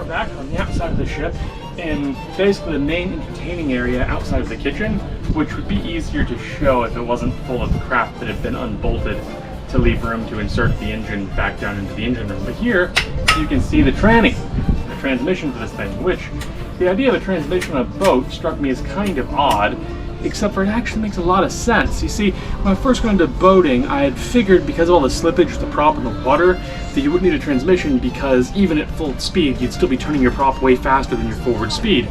we're back on the outside of the ship in basically the main entertaining area outside of the kitchen, which would be easier to show if it wasn't full of crap that had been unbolted to leave room to insert the engine back down into the engine room. But here you can see the tranny, the transmission for this thing, which the idea of a transmission on a boat struck me as kind of odd, except for it actually makes a lot of sense. You see, when I first got into boating, I had figured because of all the slippage, the prop in the water, that you wouldn't need a transmission because even at full speed, you'd still be turning your prop way faster than your forward speed.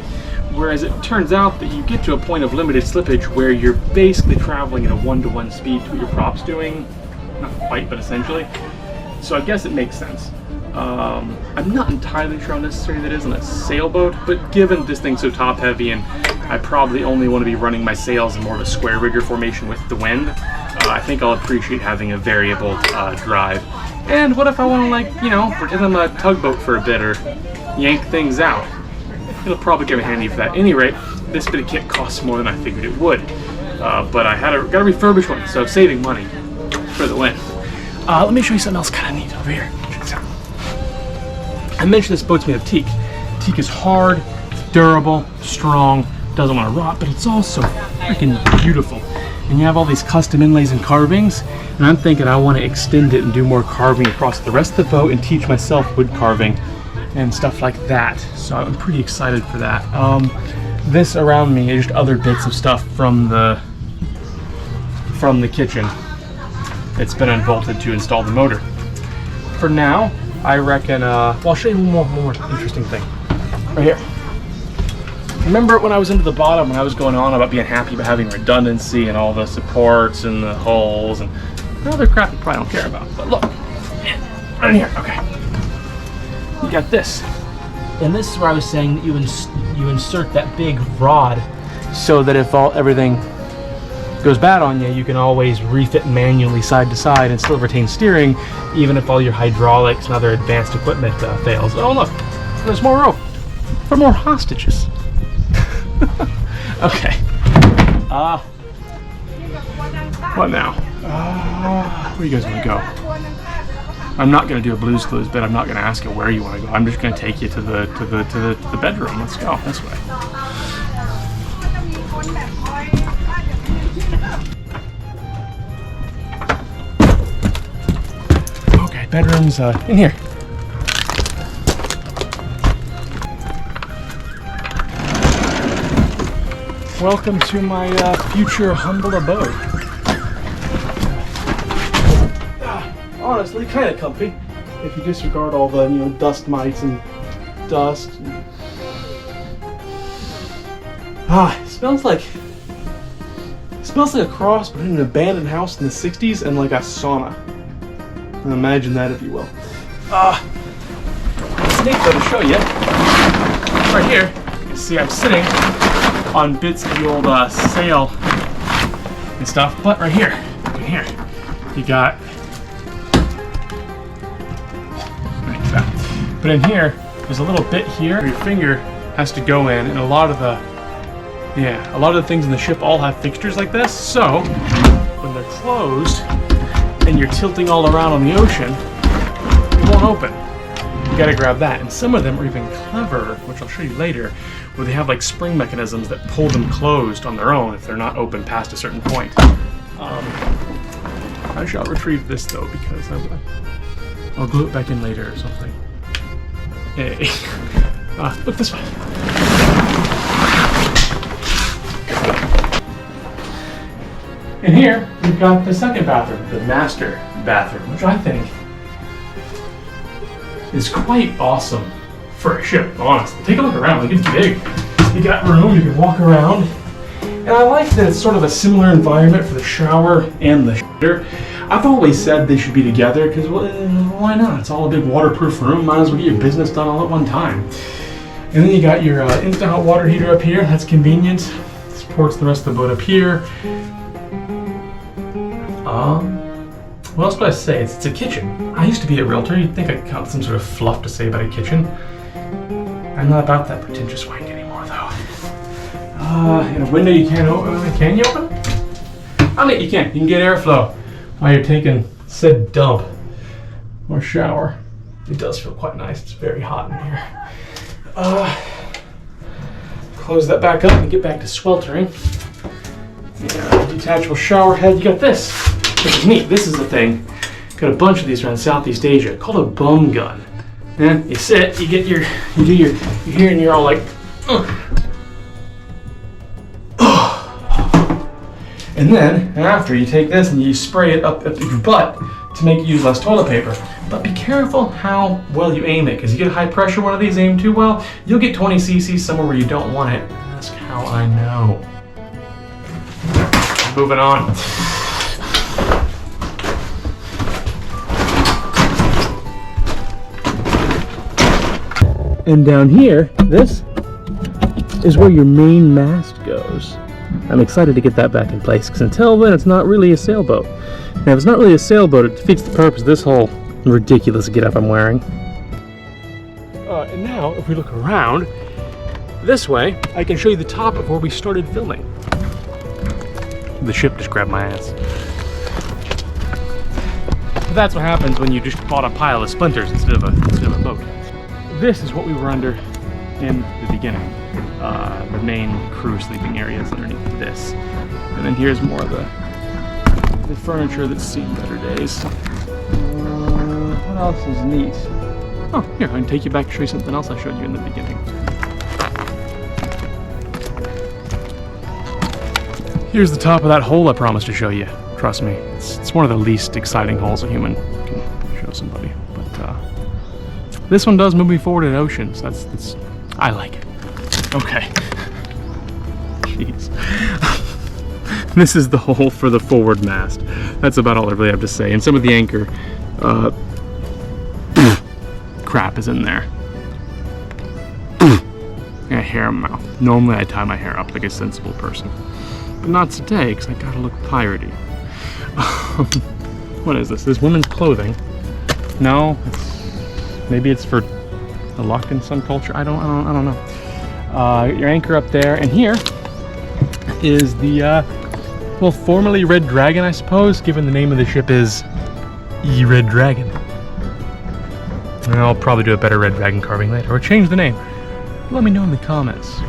Whereas it turns out that you get to a point of limited slippage where you're basically traveling at a 1-to-1 speed to what your prop's doing. Not quite, but essentially. So I guess it makes sense. I'm not entirely sure how necessary that is on a sailboat, but given this thing's so top heavy and I probably only want to be running my sails in more of a square rigger formation with the wind, I think I'll appreciate having a variable drive. And what if I want to, like, you know, pretend I'm a tugboat for a bit or yank things out? It'll probably come in handy for that. At any rate, this bit of kit costs more than I figured it would. But I got a refurbished one, so saving money for the win. Let me show you something else kind of neat over here. Check this out. I mentioned this boat's made of teak. Teak is hard, durable, strong, doesn't want to rot, but it's also freaking beautiful. And you have all these custom inlays and carvings, and I'm thinking I want to extend it and do more carving across the rest of the boat and teach myself wood carving and stuff like that. So I'm pretty excited for that. This around me is just other bits of stuff from the kitchen. It's been unbolted to install the motor. For now, I reckon, well, I'll show you one more interesting thing. Right here. Remember when I was into the bottom, when I was going on about being happy about having redundancy and all the supports and the hulls and other crap you probably don't care about. But look, right here, okay. You got this. And this is where I was saying that you insert that big rod so that if everything goes bad on you, you can always refit manually side to side and still retain steering, even if all your hydraulics and other advanced equipment fails. Oh look, there's more rope for more hostages. Okay. What now? Where you guys want to go? I'm not going to do a Blue's Clues bit. I'm not going to ask you where you want to go. I'm just going to take you to the bedroom. Let's go this way. Okay, bedroom's in here. Welcome to my future humble abode. Honestly, kind of comfy if you disregard all the dust mites and dust. It smells like a cross between an abandoned house in the '60s and like a sauna. Imagine that, if you will. It's neat though to show you. Right here, you see I'm sitting on bits of the old sail and stuff, but right here, you got, like that. But in here, there's a little bit here where your finger has to go in, and a lot of the things in the ship all have fixtures like this, so when they're closed and you're tilting all around on the ocean, it won't open. You gotta grab that, and some of them are even clever, which I'll show you later, where they have like spring mechanisms that pull them closed on their own if they're not open past a certain point. I shall retrieve this though, because I'll glue it back in later or something. Hey, look this way. In here, we've got the second bathroom, the master bathroom, which I think is quite awesome for a ship, honestly. Take a look around, like it's big. You got room, you can walk around. And I like that it's sort of a similar environment for the shower and the shitter. I've always said they should be together because, well, why not? It's all a big waterproof room, might as well get your business done all at one time. And then you got your instant hot water heater up here, that's convenient. Supports the rest of the boat up here. What else would I say? It's a kitchen. I used to be a realtor. You'd think I'd count some sort of fluff to say about a kitchen. I'm not about that pretentious wank anymore, though. And a window you can't open. Can you open? I mean, you can. You can get airflow while you're taking said dump or shower. It does feel quite nice. It's very hot in here. close that back up and get back to sweltering. Yeah, detachable shower head. You got this, which is neat. This is the thing. Got a bunch of these around Southeast Asia, called a bum gun. Yeah, you sit, you do your here, and you're all like, and then after you take this and you spray it up your butt to make you use less toilet paper. But be careful how well you aim it, because you get high pressure one of these, aim too well, you'll get 20 cc somewhere where you don't want it. Ask how I know. Moving on. And down here, this is where your main mast goes. I'm excited to get that back in place, because until then it's not really a sailboat. Now if it's not really a sailboat, it defeats the purpose of this whole ridiculous getup I'm wearing. And now, if we look around this way, I can show you the top of where we started filming. The ship just grabbed my ass. But that's what happens when you just bought a pile of splinters instead of a boat. This is what we were under in the beginning. The main crew sleeping area is underneath this. And then here's more of the furniture that's seen better days. What else is neat? Oh, here, I can take you back and show you something else I showed you in the beginning. Here's the top of that hole I promised to show you. Trust me, it's one of the least exciting holes a human can show somebody. But this one does move me forward in oceans. That's I like it. Okay. Jeez. This is the hole for the forward mast. That's about all I really have to say. And some of the anchor crap is in there. Yeah, hair in my mouth. Normally I tie my hair up like a sensible person. But not today, because I gotta look piratey. What is this? This women's clothing. No, maybe it's for the locked in some culture. I don't know. Your anchor up there, and here is the well, formerly Red Dragon, I suppose, given the name of the ship is Red Dragon. And I'll probably do a better Red Dragon carving later, or change the name. Let me know in the comments.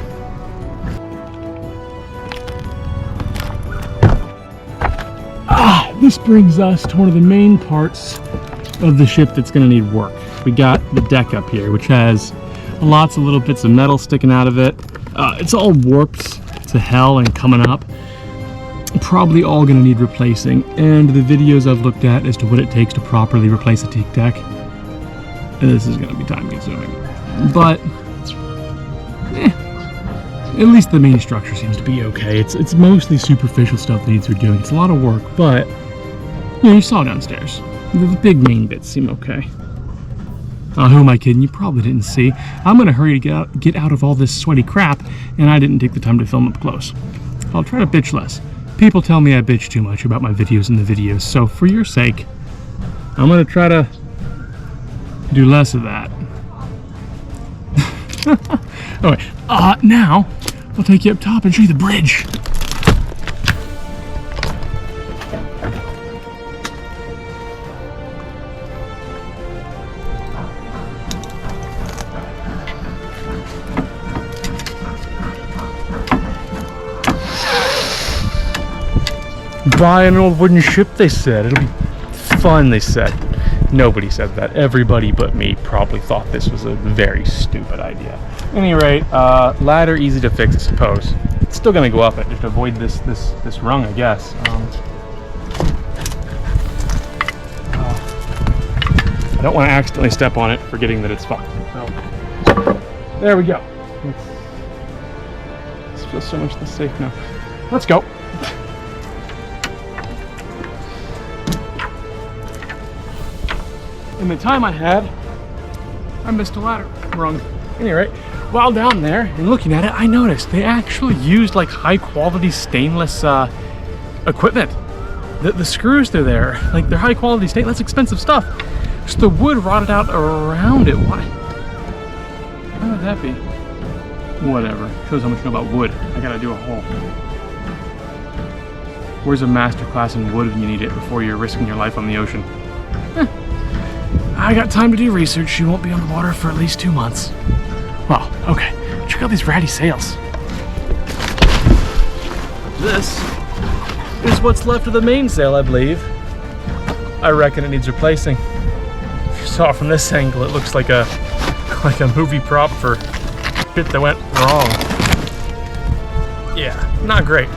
This brings us to one of the main parts of the ship that's going to need work. We got the deck up here, which has lots of little bits of metal sticking out of it. It's all warped to hell and coming up. Probably all going to need replacing, and the videos I've looked at as to what it takes to properly replace a teak deck, this is going to be time consuming. But at least the main structure seems to be okay. It's mostly superficial stuff that needs redoing. It's a lot of work, but you know, you saw downstairs. The big main bits seem okay. Who am I kidding? You probably didn't see. I'm going to hurry to get out of all this sweaty crap, and I didn't take the time to film up close. I'll try to bitch less. People tell me I bitch too much about my videos in the videos, so for your sake, I'm going to try to do less of that. Alright, now I'll take you up top and show you the bridge. Buy an old wooden ship, they said. It'll be fun, they said. Nobody said that. Everybody but me probably thought this was a very stupid idea. At any rate, ladder easy to fix, I suppose. It's still gonna go up it, just to avoid this rung, I guess. I don't want to accidentally step on it, forgetting that it's fucked. So, there we go. This feels so much less safe now. Let's go. In the time I had, I missed a ladder rung. Anyway, while down there and looking at it, I noticed they actually used like high quality stainless equipment. The screws they're there, like they're high quality stainless, that's expensive stuff. Just the wood rotted out around it. Why? How would that be? Whatever. Shows how much you know about wood. I gotta do a hole. Where's a master class in wood when you need it before you're risking your life on the ocean? I got time to do research. She won't be on the water for at least 2 months. Wow, okay. Check out these ratty sails. This is what's left of the mainsail, I believe. I reckon it needs replacing. If you saw it from this angle, it looks like a movie prop for shit that went wrong. Yeah, not great.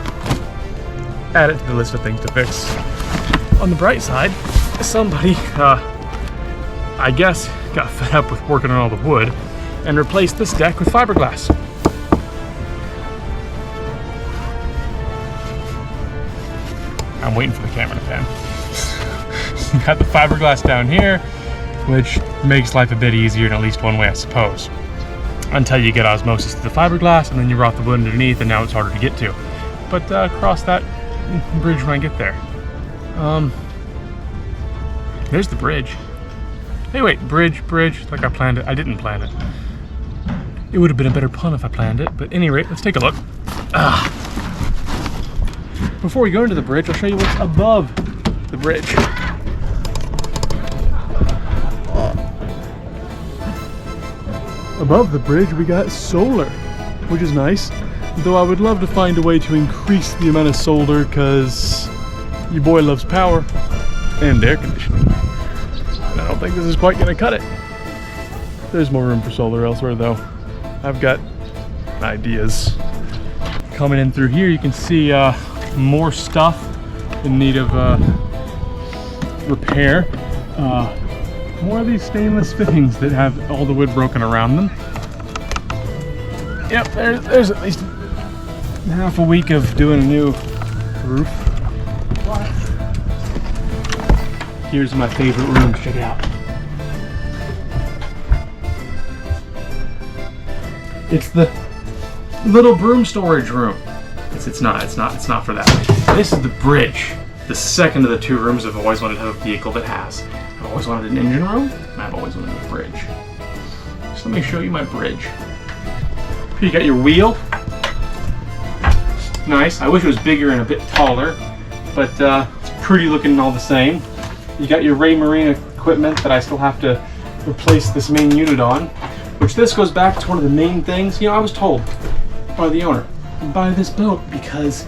Add it to the list of things to fix. On the bright side, somebody, I guess, got fed up with working on all the wood and replaced this deck with fiberglass. I'm waiting for the camera to pan. You got the fiberglass down here, which makes life a bit easier in at least one way, I suppose. Until you get osmosis to the fiberglass, and then you rot the wood underneath, and now it's harder to get to. But cross that bridge when I get there. There's the bridge. Hey, wait, bridge, like I planned it. I didn't plan it. It would have been a better pun if I planned it, but at any rate, let's take a look. Before we go into the bridge, I'll show you what's above the bridge. Above the bridge, we got solar, which is nice. Though I would love to find a way to increase the amount of solar, because your boy loves power and air conditioning. And I don't think this is quite gonna cut it. There's more room for solar elsewhere though. I've got ideas. Coming in through here, you can see more stuff in need of repair. More of these stainless fittings that have all the wood broken around them. Yep, there's at least half a week of doing a new roof. Here's my favorite room, check it out. It's the little broom storage room. It's not for that. This is the bridge. The second of the two rooms I've always wanted to have a vehicle that has. I've always wanted an engine room, and I've always wanted a bridge. So let me show you my bridge. Here you got your wheel. Nice. I wish it was bigger and a bit taller, but it's pretty looking all the same. You got your Ray Marine equipment that I still have to replace this main unit on, which this goes back to one of the main things. You know, I was told by the owner, buy this boat because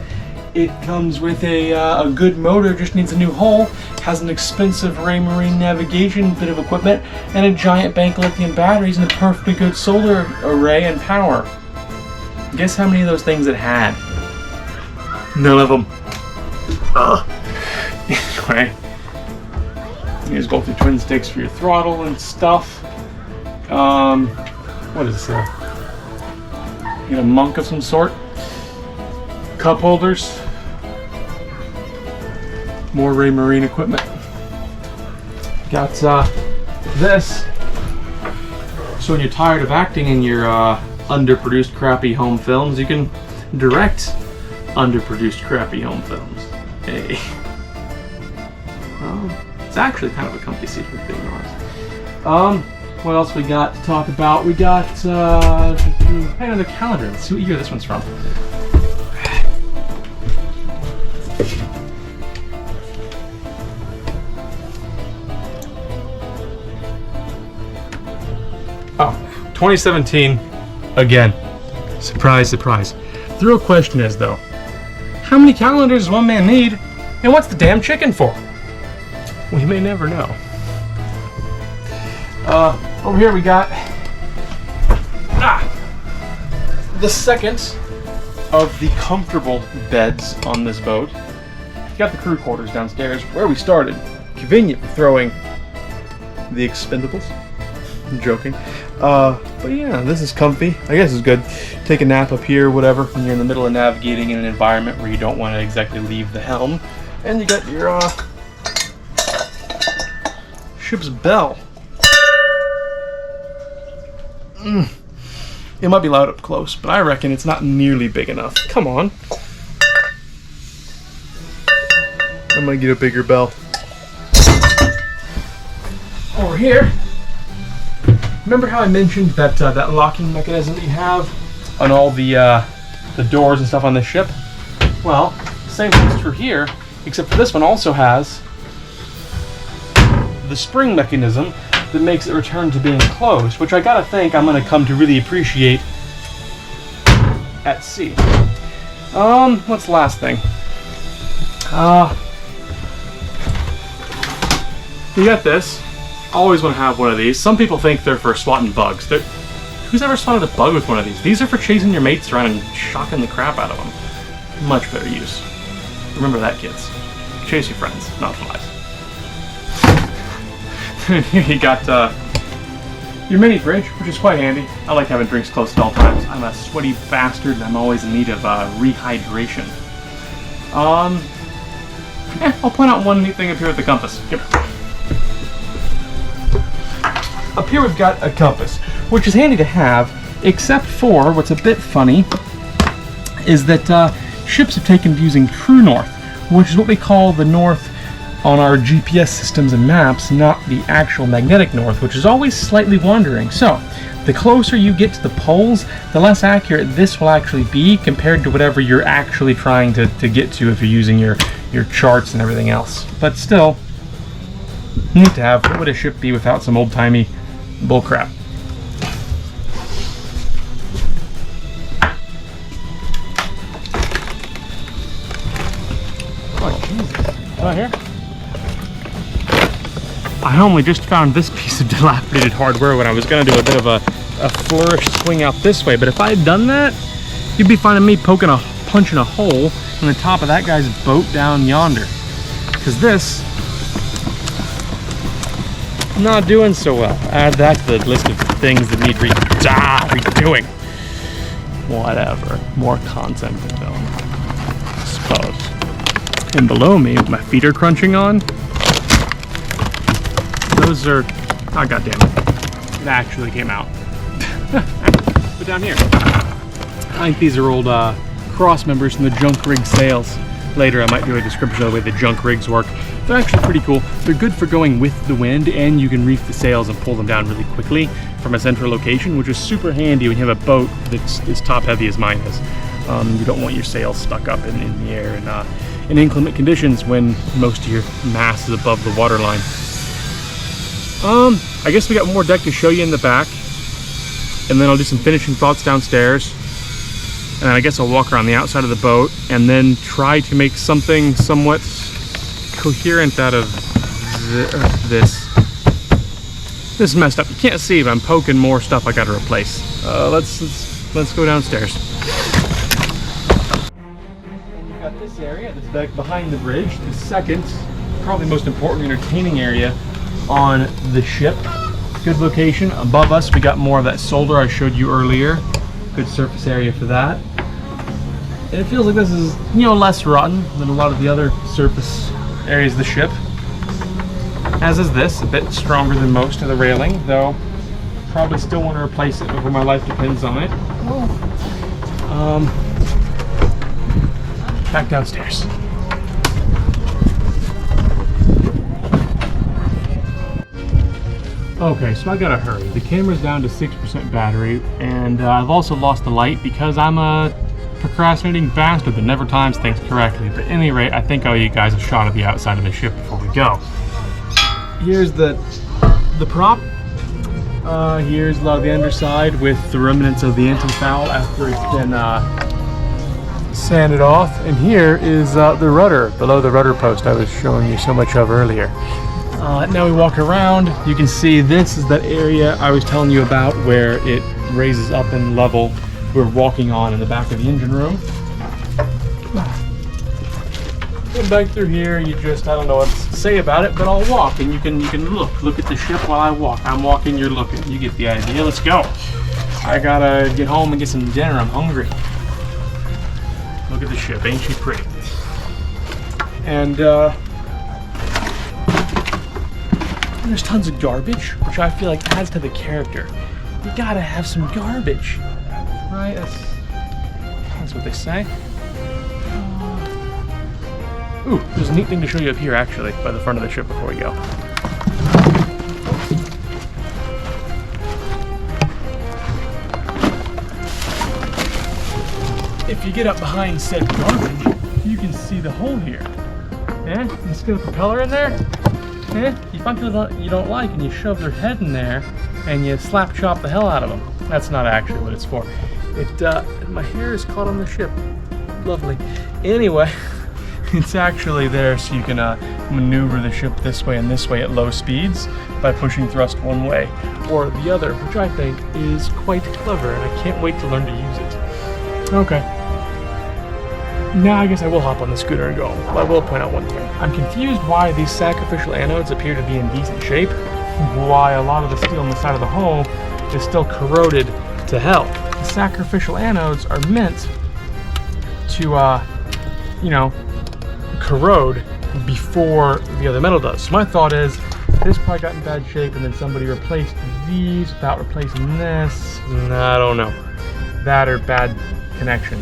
it comes with a good motor, just needs a new hull, has an expensive Ray Marine navigation bit of equipment, and a giant bank of lithium batteries and a perfectly good solar array and power. Guess how many of those things it had? None of them. Anyway, here's both your twin sticks for your throttle and stuff. What is this? You got a monk of some sort. Cup holders. More Ray Marine equipment. Got this. So when you're tired of acting in your underproduced crappy home films, you can direct underproduced crappy home films. Hey. It's actually kind of a comfy seat for being honest. What else we got to talk about? We got hang on the calendar. Let's see what year this one's from. Oh, 2017 again. Surprise, surprise. The real question is though, how many calendars does one man need, and what's the damn chicken for? We may never know. Over here we got the second of the comfortable beds on this boat. You got the crew quarters downstairs where we started. Convenient for throwing the expendables. I'm joking. But yeah, this is comfy. I guess it's good. Take a nap up here, whatever, when you're in the middle of navigating in an environment where you don't want to exactly leave the helm. And you got your ship's bell. It might be loud up close, but I reckon it's not nearly big enough. Come on. I'm gonna get a bigger bell. Over here, remember how I mentioned that that locking mechanism that you have on all the doors and stuff on this ship? Well, same thing's true here, except for this one also has the spring mechanism that makes it return to being closed, which I gotta think I'm gonna come to really appreciate at sea. What's the last thing? You got this. Always want to have one of these. Some people think they're for swatting bugs. Who's ever spotted a bug with one of these? These are for chasing your mates around and shocking the crap out of them. Much better use. Remember that, kids. Chase your friends, not flies. Here you got your mini fridge, which is quite handy. I like having drinks close at all times. I'm a sweaty bastard and I'm always in need of rehydration. I'll point out one neat thing up here with the compass. Come here. Up here we've got a compass, which is handy to have, except for what's a bit funny is that ships have taken to using true north, which is what we call the north on our GPS systems and maps, not the actual magnetic north, which is always slightly wandering. So, the closer you get to the poles, the less accurate this will actually be compared to whatever you're actually trying to get to if you're using your charts and everything else. But still, neat to have. What would a ship be without some old-timey bullcrap? Oh, Jesus. Right here? I only just found this piece of dilapidated hardware when I was going to do a bit of a flourish swing out this way, but if I had done that, you'd be finding me punching a hole in the top of that guy's boat down yonder. Because this, not doing so well. Add that to the list of things that need redoing. Whatever. More content to film, I suppose. And below me, my feet are crunching on. Those are, oh god damn it. It actually came out. But down here, I think these are old cross members from the junk rig sails. Later I might do a description of the way the junk rigs work. They're actually pretty cool. They're good for going with the wind, and you can reef the sails and pull them down really quickly from a central location, which is super handy when you have a boat that's as top heavy as mine is. You don't want your sails stuck up in the air and in inclement conditions when most of your mass is above the water line. I guess we got more deck to show you in the back, and then I'll do some finishing thoughts downstairs, and then I guess I'll walk around the outside of the boat and then try to make something somewhat coherent out of this. This is messed up. You can't see, but I'm poking more stuff I got to replace. Let's go downstairs. And you've got this area that's back behind the bridge, the second, probably most important entertaining area on the ship. Good location. Above us we got more of that solder I showed you earlier. Good surface area for that. And it feels like this is, you know, less rotten than a lot of the other surface areas of the ship. As is this, a bit stronger than most of the railing, though probably still want to replace it before my life depends on it. Back downstairs. Okay, so I gotta hurry. The camera's down to 6% battery, and I've also lost the light because I'm a procrastinating bastard that never times things correctly. But at any rate, I think I'll give you guys a shot of the outside of the ship before we go. Here's the prop. Here's a lot of the underside with the remnants of the anti-foul after it's been sanded off. And here is the rudder, below the rudder post I was showing you so much of earlier. Now we walk around, you can see this is that area I was telling you about where it raises up in level. We're walking on in the back of the engine room. Come back through here, you just, I don't know what to say about it, but I'll walk and you can look at the ship while I walk. I'm walking, you're looking. You get the idea. Let's go. I gotta get home and get some dinner. I'm hungry. Look at the ship, ain't she pretty? And there's tons of garbage, which I feel like adds to the character. You gotta have some garbage, right? That's what they say. Ooh, there's a neat thing to show you up here, actually, by the front of the ship before we go. If you get up behind said garbage, you can see the hole here. Yeah, you see the propeller in there? you find people you don't like and you shove their head in there and you slap chop the hell out of them. That's not actually what it's for. My hair is caught on the ship. Lovely. Anyway, it's actually there so you can maneuver the ship this way and this way at low speeds by pushing thrust one way or the other, which I think is quite clever, and I can't wait to learn to use it. Okay. Now I guess I will hop on the scooter and go home. But I will point out one thing. I'm confused why these sacrificial anodes appear to be in decent shape, why a lot of the steel on the side of the hull is still corroded to hell. The sacrificial anodes are meant to, corrode before the other metal does. So my thought is, this probably got in bad shape and then somebody replaced these without replacing this. I don't know. That or bad connection.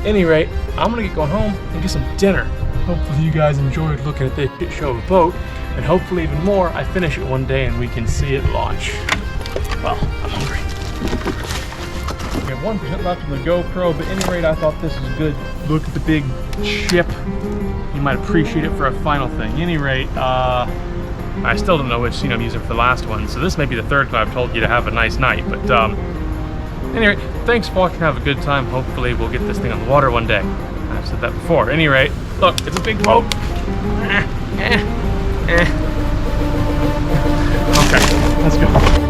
Any rate, I'm gonna get going home and get some dinner. Hopefully you guys enjoyed looking at this shit show of a boat, and hopefully even more, I finish it one day and we can see it launch. Well, I'm hungry. We have 1% left on the GoPro, but at any rate, I thought this was a good look at the big ship. You might appreciate it for a final thing. At any rate, I still don't know which scene I'm using for the last one, so this may be the third time I've told you to have a nice night, but anyway, thanks for watching, have a good time. Hopefully we'll get this thing on the water one day. I've said that before. At any rate, look, it's a big boat. Okay, let's go.